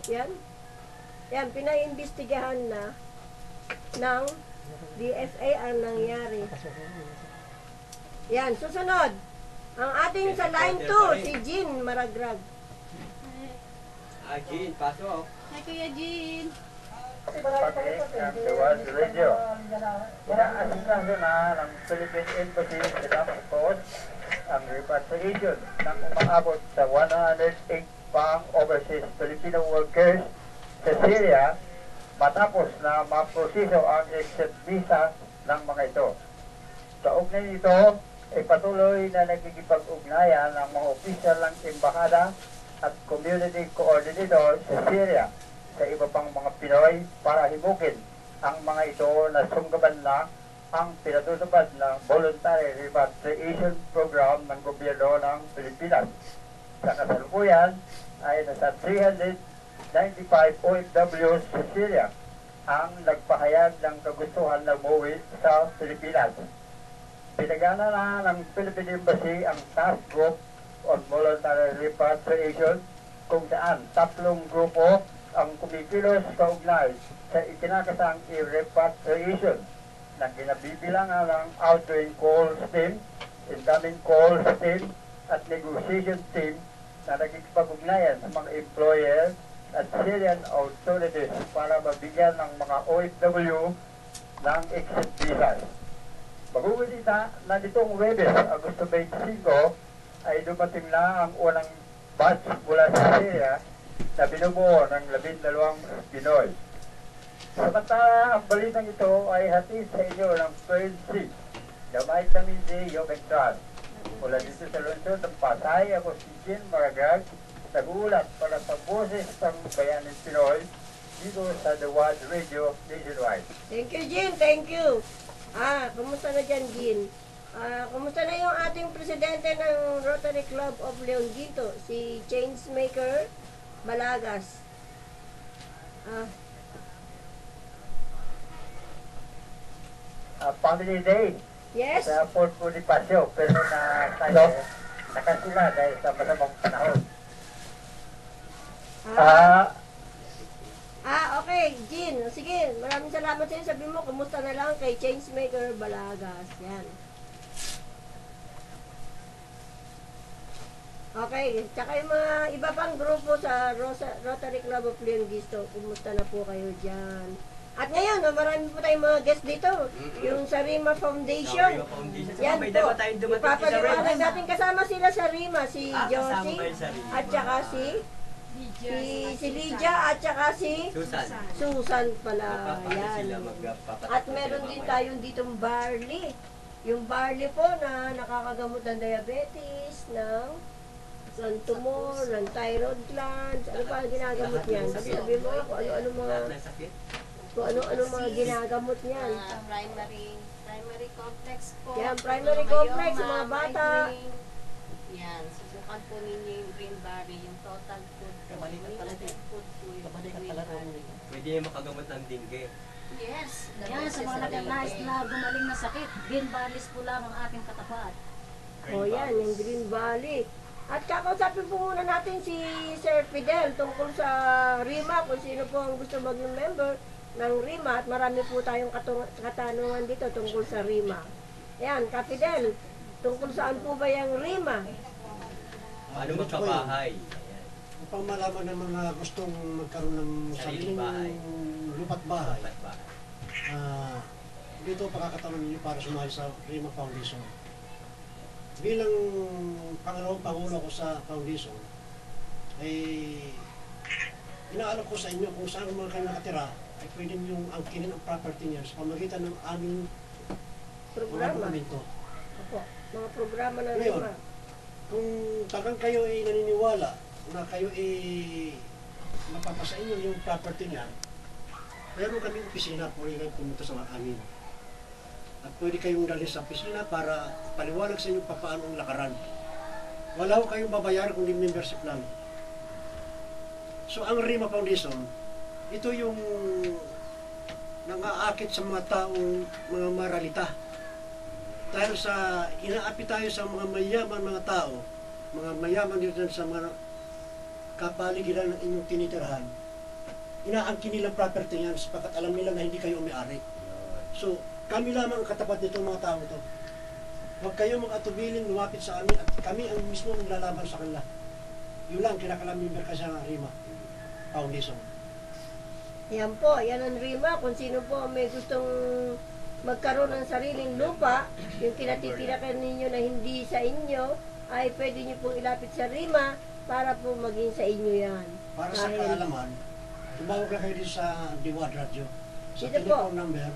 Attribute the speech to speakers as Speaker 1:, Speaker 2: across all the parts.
Speaker 1: Yan. Yan, pinaimbestigahan na ng DFA ang nangyari. Yan, susunod. Ang ating sa line 2, si Jean Maragrag.
Speaker 2: Jean, pasok.
Speaker 3: Hi, Kuya Jean.
Speaker 4: Public and the World Radio. Inaasikaso na ng Philippine Embassy sa Damascus ang repatriation ng umaabot sa 108 pang overseas Filipino workers sa Syria matapos na maproseso ang exit visa ng mga ito. Sa ugnay nito, ay patuloy na nagkikipag-ugnayan ng mga opisyal ng embahada at community coordinator sa Syria sa iba pang mga Pinoy para himukin ang mga ito na sunggaban na ang pinatutupad ng voluntary repatriation program ng gobyerno ng Pilipinas. Sa kasalukuyan ay nasa 395 OFWs sa Syria ang nagpahayag ng kagustuhan na umuwi sa Pilipinas. Pinagana na ng Philippine Embassy ang task group on voluntary repatriation kung saan 3 grupo ang kumikilos kaugnay sa ikinakasang repatriation na kinabibilangan ng outgoing calls team, incoming calls team at negotiation team na nagkikipag-ugnayan sa mga employer at Syrian authorities para mabigyan ng mga OFW ng exit visas. Mag-uwilita na nitong Webes, Agosto 25, ay dumating na ang unang batch mula sa Syria na binubuo ng 12 Pinoy. Samantala, ang balitang ito ay hatid sa inyo ng Pearl C, the Vitamin D Yogurt Trust. Mula dito sa lungsod ng Pasay, ako si Jean Maragrag, nag-uulat para sa boses ng Bayaning Pinoy dito sa The World Radio Nationwide.
Speaker 1: Thank you, Jean. Thank you. Kumusta na dyan, Jean? Kumusta na yung ating presidente ng Rotary Club of Leon Ginto, si Changemaker Balagas?
Speaker 4: Family Day
Speaker 1: Yes?
Speaker 4: sa Fort Bonifacio, pero nakasila dahil sa masamang panahon.
Speaker 1: Okay, Jean. Sige, maraming salamat sa iyo. Sabi mo, kumusta na lang kay Changemaker Balagas. Yan. Okay, tsaka yung mga iba pang grupo sa Rotary Club of Leon Ginto, kumusta na po kayo dyan? At ngayon, marami po tayong mga guest dito. Yung sa Rima Foundation. Yan
Speaker 2: May
Speaker 1: po.
Speaker 2: dalawa tayong dumating sa
Speaker 1: Ipapaliwanag
Speaker 2: Rima.
Speaker 1: natin kasama sila sa Rima. Si
Speaker 2: Kasama
Speaker 1: Josie
Speaker 2: kayo sa Rima.
Speaker 1: at saka si Lydia at saka si Susan pala. Yan. At meron din tayong ditong barley. Yung barley po na nakakagamot ng diabetes, ng tumor, ng thyroid glands. Ano pa ang ginagamot niyan? Sabi mo kung ano-ano mga ginagamot niyan.
Speaker 3: Primary complex po.
Speaker 1: Yan, primary complex, mga bata.
Speaker 3: Yan, subukan po ninyo yung green berry, yung total food po. Limited food po yung green berry.
Speaker 2: Pwede yung makagamot ng dengue.
Speaker 3: Yes.
Speaker 5: Yan, sa mga nag-nais na gumaling na sakit, green berries po lang ang ating katapat.
Speaker 1: O yan, yung Green Valley. At kakausapin po muna natin si Sir Fidel tungkol sa RIMA, kung sino po ang gusto maging member ng RIMA. At marami po tayong katanungan dito tungkol sa RIMA. Yan, Ka Fidel, tungkol saan po ba yung RIMA?
Speaker 2: Ano magkabahay?
Speaker 6: Upang malaman ng mga gustong magkaroon ng sariling lupa't bahay, dito pakakatanong ninyo para sumali sa RIMA Foundation. Bilang pangalawang pangulo ko sa foundation, ay inaalok ko sa inyo kung saan mga kayo nakatira ay pwede niyong angkinin ang property niya sa pamagitan ng aming
Speaker 1: Programa.
Speaker 6: dokumento.
Speaker 1: Opo, mga programa ng
Speaker 6: Ngayon,
Speaker 1: RIMA.
Speaker 6: kung talagang kayo ay naniniwala na kayo ay mapapasa inyo yung property niya, meron kaming opisina, pwede kayo pumunta sa amin. At pwede kayong dali sa opisina para paliwanag sa inyo paano ang lakaran. Wala ko kayong babayaran kundi membership lang. So ang RIMA Foundation, ito yung nangaakit sa mga taong mga maralita. Dahil sa inaapi tayo sa mga mayaman mga tao, mga mayaman dito sa mga kapaligiran ng inyong tinitirahan, inaangkin nilang property niyan sapagkat alam nila na hindi kayo may-ari. So, kami lamang ang katapat nito mga tao ito. Huwag kayo mag-atubiling lumapit sa amin at kami ang mismo maglalaban sa kanila. Yun lang, kinakalam member ka sa RIMA Foundation.
Speaker 1: Yan po, yan ang RIMA. Kung sino po may gustong magkaroon ng sariling lupa, yung tinatitirakan ninyo na hindi sa inyo, ay pwede nyo pong ilapit sa RIMA para po maging sa inyo yan.
Speaker 6: Para sa
Speaker 1: Dahil-
Speaker 6: kaalaman, tumawag lang kayo dito sa Diwad Radio. Sa
Speaker 1: Dito po.
Speaker 6: telephone number,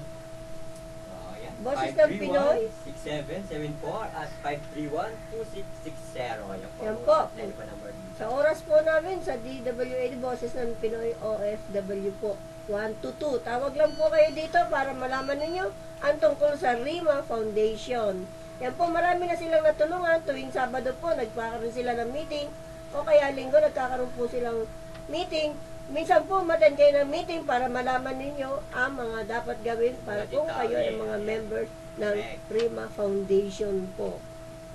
Speaker 1: Boses ng Pinoy.
Speaker 2: 6774 at 531-2660.
Speaker 1: Yan po.
Speaker 2: Telephone number dito.
Speaker 1: Sa oras po namin sa DWAD Boses ng Pinoy OFW po 1 to 2. Tawag lang po kayo dito para malaman ninyo ang tungkol sa RIMA Foundation. Yan po, marami na silang natulungan. Tuwing Sabado po, nagkakaroon sila ng meeting. O kaya Linggo, nagkakaroon po silang meeting. Minsan po, matan kayo ng meeting para malaman ninyo ang mga dapat gawin para kung kayo ay mga members ng RIMA Foundation po.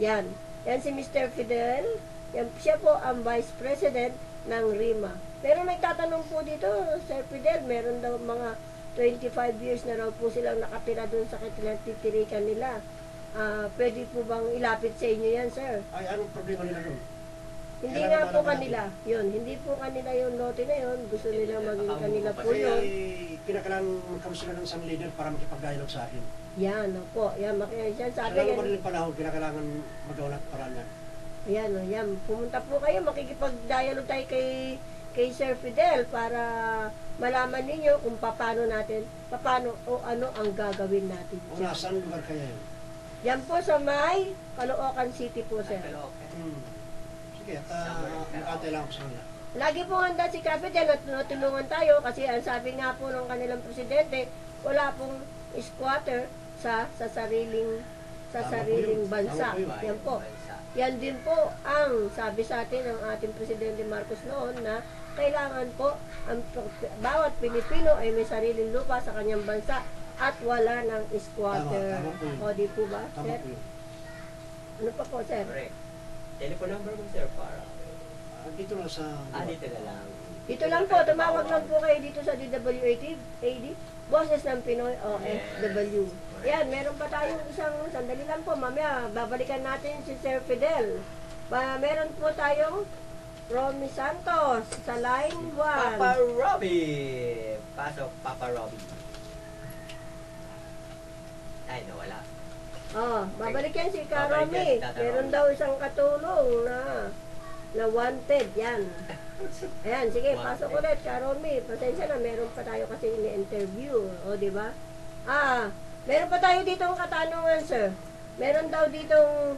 Speaker 1: Yan. Yan si Mr. Fidel. Yan, siya po ang Vice President ng RIMA. Pero nagtatanong po dito, Sir Fidel, meron daw mga 25 years na raw po silang nakatira doon sa kinatitirikan nila. Pwede po bang ilapit sa inyo yan, sir?
Speaker 6: ay anong problema nila doon?
Speaker 1: Hindi
Speaker 6: Kailangan
Speaker 1: nga po
Speaker 6: malaman
Speaker 1: kanila. Yun, hindi po kanila yung lote na yun. Gusto nila maging kanila po
Speaker 6: Kasi
Speaker 1: yun.
Speaker 6: kinakailangan magkaroon sila ng isang leader para makipag-dialogue sa akin.
Speaker 1: Yan, opo. Yan, makinig
Speaker 6: Sa
Speaker 1: sabi
Speaker 6: lalo
Speaker 1: yan.
Speaker 6: madaling panahon, kinakailangan magawa ng paraan yan.
Speaker 1: Ayan, o, yan. Pumunta po kayo, makikipag-dialogue tayo kay Sir Fidel para malaman ninyo kung paano natin, paano o ano ang gagawin natin.
Speaker 6: Una, saan lugar kaya yun?
Speaker 1: Yan po sa may Caloocan City po, sir.
Speaker 6: Sige, at nakantay lang ako sa kanila.
Speaker 1: Lagi po handa si Captain at natulungan tayo kasi ang sabi nga po ng kanilang presidente, wala pong squatter sa sariling
Speaker 6: Tama po
Speaker 1: sariling
Speaker 6: yun.
Speaker 1: bansa.
Speaker 6: Tama po yun.
Speaker 1: Yan po. Yan din po ang sabi sa atin ng ating Presidente Marcos noon na kailangan po ang bawat Pilipino ay may sariling lupa sa kanyang bansa at wala ng squatter.
Speaker 6: Tama po yun.
Speaker 1: O di po ba,
Speaker 6: Tama
Speaker 1: sir?
Speaker 6: po yun.
Speaker 1: Ano pa po, sir?
Speaker 2: Correct. Telephone number mo, sir, para.
Speaker 6: Dito lang sa...
Speaker 2: Dito na lang.
Speaker 1: Dito lang po, tumawag lang po kayo dito sa DWAD, Boses ng Pinoy OFW. Yan, meron pa tayong isang, sandali lang po, mamaya, babalikan natin si Sir Fidel. Meron po tayong Romy Santos sa line 1.
Speaker 2: Papa Robbie! Pasok, Papa Robbie. Ay, nawala.
Speaker 1: Oh, babalik yan si
Speaker 2: Babalik
Speaker 1: Karomi.
Speaker 2: yan si Tata
Speaker 1: Meron
Speaker 2: Romy.
Speaker 1: daw isang katulong na wanted. Yan. Ayan, sige,
Speaker 2: Wanted.
Speaker 1: pasok ulit, Karomi. Pasensya na, meron pa tayo kasi ini-interview. O, di ba? Meron pa tayo ditong katanungan, sir. Meron daw ditong,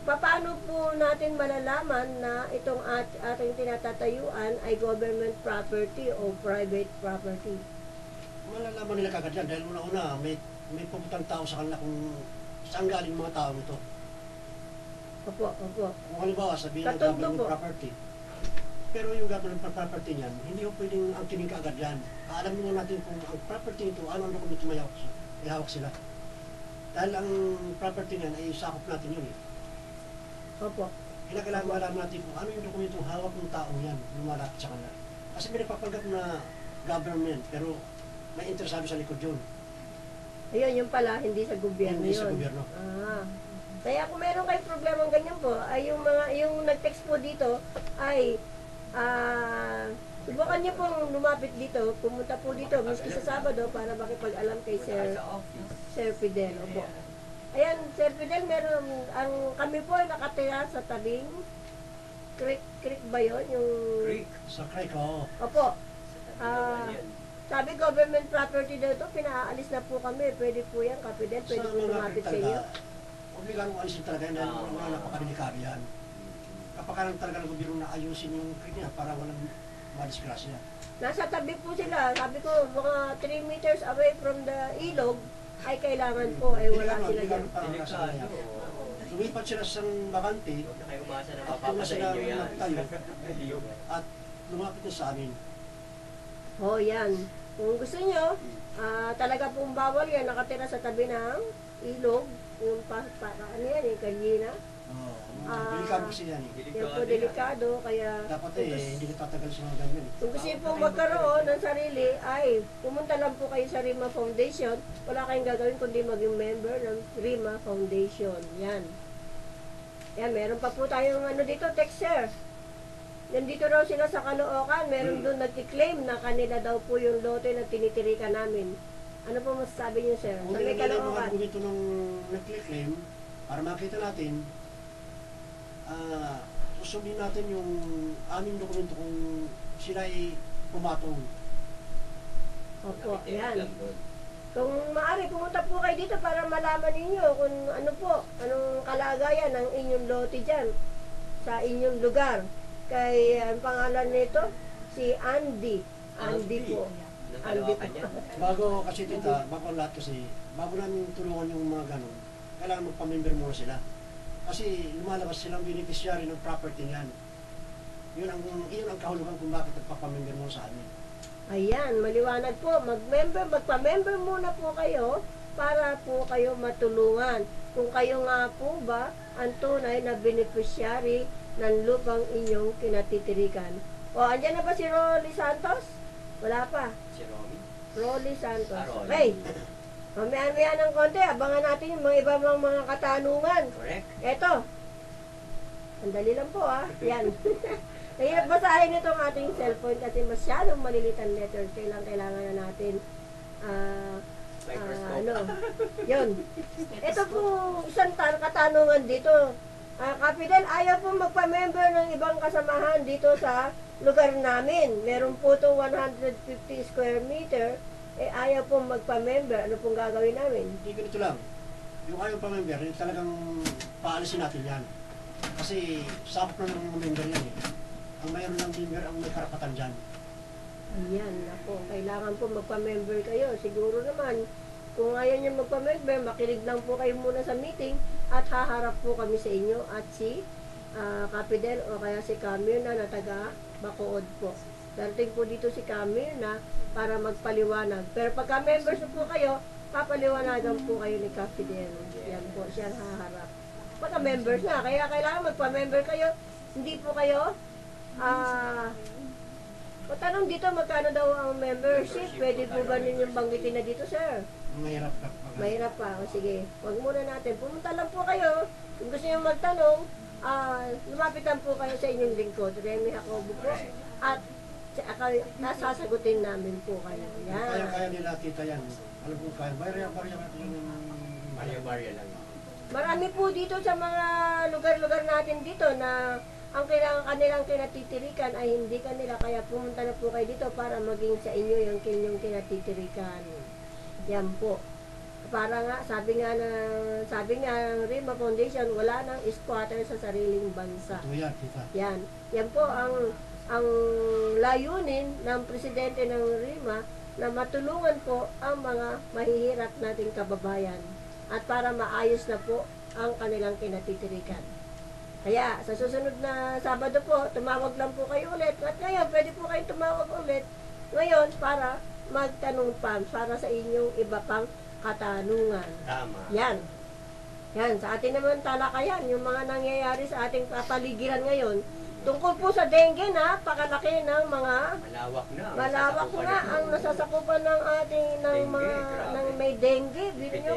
Speaker 1: paano po natin malalaman na itong ating tinatatayuan ay government property o private property?
Speaker 6: Malalaman nila kagad yan dahil una-una may pupuntang tao sa kanila kung saan galing mga tao nito.
Speaker 1: Opo, opo.
Speaker 6: Kung halimbawa sabihin ng
Speaker 1: Katulad
Speaker 6: government
Speaker 1: po.
Speaker 6: property, pero yung government property niyan, hindi ko pwedeng angkinin kaagad yan. Aalamin mo natin kung ang property nito, ano ang dokumento may hawak sila. Dahil ang property niyan ay sakop natin yun eh.
Speaker 1: Opo.
Speaker 6: Kailangan malaman natin kung ano yung dokumento hawak ng taong yan, lumalapit sa kanila. Kasi may nagpapanggap na government, pero may interesado sa likod yun.
Speaker 1: Ayun, yung pala, hindi sa gobyerno
Speaker 6: Hindi
Speaker 1: yun.
Speaker 6: sa gobyerno.
Speaker 1: Kaya kung meron kayong problemang ganyan po, ay yung nag-text po dito, ay, subukan niyo pong lumapit dito, pumunta po dito, miski sa Sabado, para makipag-alam kay
Speaker 2: Sa office.
Speaker 1: Sir Fidel. Opo. Ayan, Sir Fidel, kami po ay nakatira sa tabing, creek ba yun? Yung,
Speaker 2: Creek.
Speaker 6: Sa Craig, oo.
Speaker 1: Opo.
Speaker 2: Sa tabi naman yan.
Speaker 1: Sabi government property daw ito, pinaalis na po kami. Pwede po yan, Kapidel, pwede
Speaker 6: Sa
Speaker 1: po
Speaker 6: mga
Speaker 1: lumapit
Speaker 6: creek
Speaker 1: sa inyo.
Speaker 6: talaga, obligahan mo alisin talaga yan dahil mga napakadelikado yan. Kapag talaga ng gobyerno na ayusin yung creek niya para walang madisgrasya.
Speaker 1: Nasa tabi po sila. Sabi ko, mga 3 meters away from the ilog, ay kailangan po, ay wala sila dyan.
Speaker 2: Delikado.
Speaker 6: Lumipat sila sa bakante
Speaker 2: Huwag na kayo umasa na
Speaker 6: at doon na
Speaker 2: mapapasa
Speaker 6: sila
Speaker 2: inyo yan.
Speaker 6: tayo at lumapit na sa amin.
Speaker 1: Oh, yan. Kung gusto nyo, talaga pong bawal yan, nakatira sa tabi ng ilog, yung ano yan, yung kalyina.
Speaker 6: Delikado kasi yan eh.
Speaker 1: Yan po delikado, kaya
Speaker 6: Dapat
Speaker 1: kung
Speaker 6: hindi natatagal sa mga ganyan eh.
Speaker 1: kung gusto niyo pong magkaroon ng sarili, ay pumunta lang po kayo sa Rima Foundation. Wala kayong gagawin kundi maging member ng Rima Foundation. Yan. Yan, meron pa po tayong ano dito, texter. Nandito raw sila sa Caloocan, meron doon nagki-claim na kanila daw po yung lote na tinitirikan namin. Ano po masasabi niyo, sir? Sa
Speaker 6: Kung
Speaker 1: may
Speaker 6: nila mga
Speaker 1: Caloocan.
Speaker 6: dokumento nung nag-claim, para makita natin, susundin natin yung aming dokumento kung sila ay pumatong.
Speaker 1: Opo,
Speaker 2: Nakitira
Speaker 1: yan.
Speaker 2: lang doon.
Speaker 1: Kung maaari, pumunta po kayo dito para malaman ninyo kung ano po, anong kalagayan ng inyong lote dyan sa inyong lugar. Kay, ang pangalan nito, si Andy. Andy po. Andy
Speaker 2: Nakalawakan
Speaker 1: po.
Speaker 2: yan.
Speaker 6: Bago kasi tita, bago ang lahat kasi, bago namin tulungan yung mga ganun, kailangan magpamember muna sila. Kasi lumalabas silang beneficiary ng property niyan. Yun ang kahulugan kung bakit nagpapamember muna sa amin.
Speaker 1: Ayan, maliwanag po. Magpa-member muna po kayo para po kayo matulungan. Kung kayo nga po ba ang tunay na beneficiary ng lupang inyong kinatitirikan. O, andyan na ba si Rolly Santos? Wala pa.
Speaker 2: Si Romy.
Speaker 1: Rolly Santos.
Speaker 2: Rolly.
Speaker 1: Okay. Mamaya-maya ng konti, abangan natin yung mga ibang mga katanungan.
Speaker 2: Correct.
Speaker 1: Eto. Sandali lang po Yan. Nahirap basahin itong ating cellphone kasi masyadong malilit ang letters. Kailangan na natin
Speaker 2: Microscope.
Speaker 1: yun. Ito po isang katanungan dito. Kapidel, ayaw po magpa-member ng ibang kasamahan dito sa lugar namin. Meron po ito 150 square meter. Ayaw po magpa-member. Ano pong gagawin namin?
Speaker 6: Hindi ganito lang. Yung ayaw pa-member, talagang paalisin natin yan. Kasi sakop na ng mga member yan eh. Ang mayroon ng member ang may karapatan dyan.
Speaker 1: Ayan, ako. Kailangan po magpa-member kayo. Siguro naman, kung ayaw nyo magpa-member, makinig lang po kayo muna sa meeting at haharap po kami sa inyo at si Kapidel o kaya si Camille na taga Bacood po. Darating po dito si Camille na para magpaliwanag. Pero pagka members na po kayo, papaliwanagan po kayo ni Kapidel. Yan po, siya ang haharap. Pagka members na, kaya kailangan magpa-member kayo. Hindi po kayo patanong dito magkano daw ang membership? Pwede po ba ninyong banggitin na dito, sir?
Speaker 6: Mahirap ka.
Speaker 1: Mahirap pa. O sige, wag muna natin. Pumunta lang po kayo. Kung gusto niyo magtanong, lumapitan po kayo sa inyong lingkod. Remy Jacobo po. At nasasagutin namin po kayo. Yan.
Speaker 6: Kaya nila tita yan. Alam ko kaya. Barya yung
Speaker 2: Barya lang.
Speaker 1: Marami po dito sa mga lugar-lugar natin dito na ang kanilang kinatitirikan ay hindi kanila, kaya pumunta na po kayo dito para maging sa inyo yung inyong kinatitirikan. Yan po. Para nga, sabi nga ng Rima Foundation, wala nang squatter sa sariling bansa.
Speaker 6: Ito yan, tita.
Speaker 1: Yan. Yan po ang layunin ng presidente ng Rima na matulungan po ang mga mahihirap nating kababayan at para maayos na po ang kanilang kinatitirikan. Kaya, sa susunod na Sabado po, tumawag lang po kayo ulit. At ngayon, pwede po kayo tumawag ulit ngayon para magtanong pa para sa inyong iba pang katanungan.
Speaker 2: Tama.
Speaker 1: Yan. Yan, sa atin naman talakayan, yung mga nangyayari sa ating kapaligiran ngayon. Tungkol po sa dengue, napakalaki ng mga
Speaker 2: Malawak na.
Speaker 1: na ang nasasakupan ng ating ng
Speaker 2: Dengue,
Speaker 1: mga
Speaker 2: grabe.
Speaker 1: ng may dengue, bilhin nyo,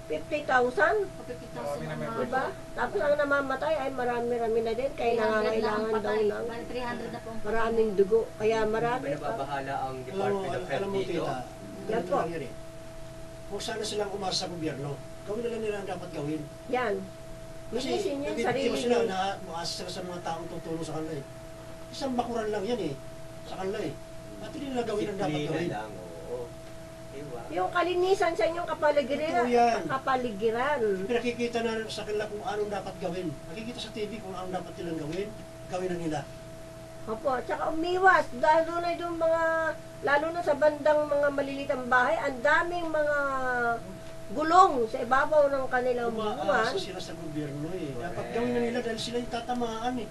Speaker 1: 50,000,
Speaker 5: 50,000 ang mga
Speaker 1: diba? Tapos ang namamatay ay marami-rami na din, kaya
Speaker 5: 300 lang ang
Speaker 1: nangangailangan daw
Speaker 5: patay.
Speaker 1: ng
Speaker 5: Bali, 300 na po ang patay.
Speaker 1: maraming dugo. Kaya marami pa.
Speaker 2: Pinababahala ang
Speaker 6: Alam mo,
Speaker 2: Department of
Speaker 6: alam
Speaker 2: Health
Speaker 6: mo
Speaker 2: dito.
Speaker 6: tita,
Speaker 1: Yan
Speaker 6: ganito
Speaker 1: po.
Speaker 6: lang yan eh. Kung sana silang umasa sa gobyerno, gawin na lang nila ang dapat gawin.
Speaker 1: Yan.
Speaker 6: Kasi
Speaker 1: Linisin yung
Speaker 6: nabibiktima
Speaker 1: sarili
Speaker 6: sila
Speaker 1: nyo.
Speaker 6: na umaasa sila sa mga taong tutulong sa kanila eh. Isang bakuran lang yan eh, sa kanila eh. At hindi nila gawin ang dapat
Speaker 2: Disiplina
Speaker 6: gawin.
Speaker 2: lang, oo. Diba?
Speaker 1: Yung kalinisan sa inyong kapaligiran.
Speaker 6: Totoo yan.
Speaker 1: Kapaligiran.
Speaker 6: Nakikita na sa kanila kung anong dapat gawin. Nakikita sa TV kung anong dapat nilang gawin, gawin na nila.
Speaker 1: Opo, tsaka umiwas. Lalo na yung mga, lalo na sa bandang mga malilitang bahay, ang daming mga gulong sa ibabaw ng kanilang
Speaker 6: Umaasa
Speaker 1: buwan.
Speaker 6: sila sa gobyerno eh. Dapat
Speaker 2: Correct.
Speaker 6: gawin na nila dahil sila yung tatamaan eh.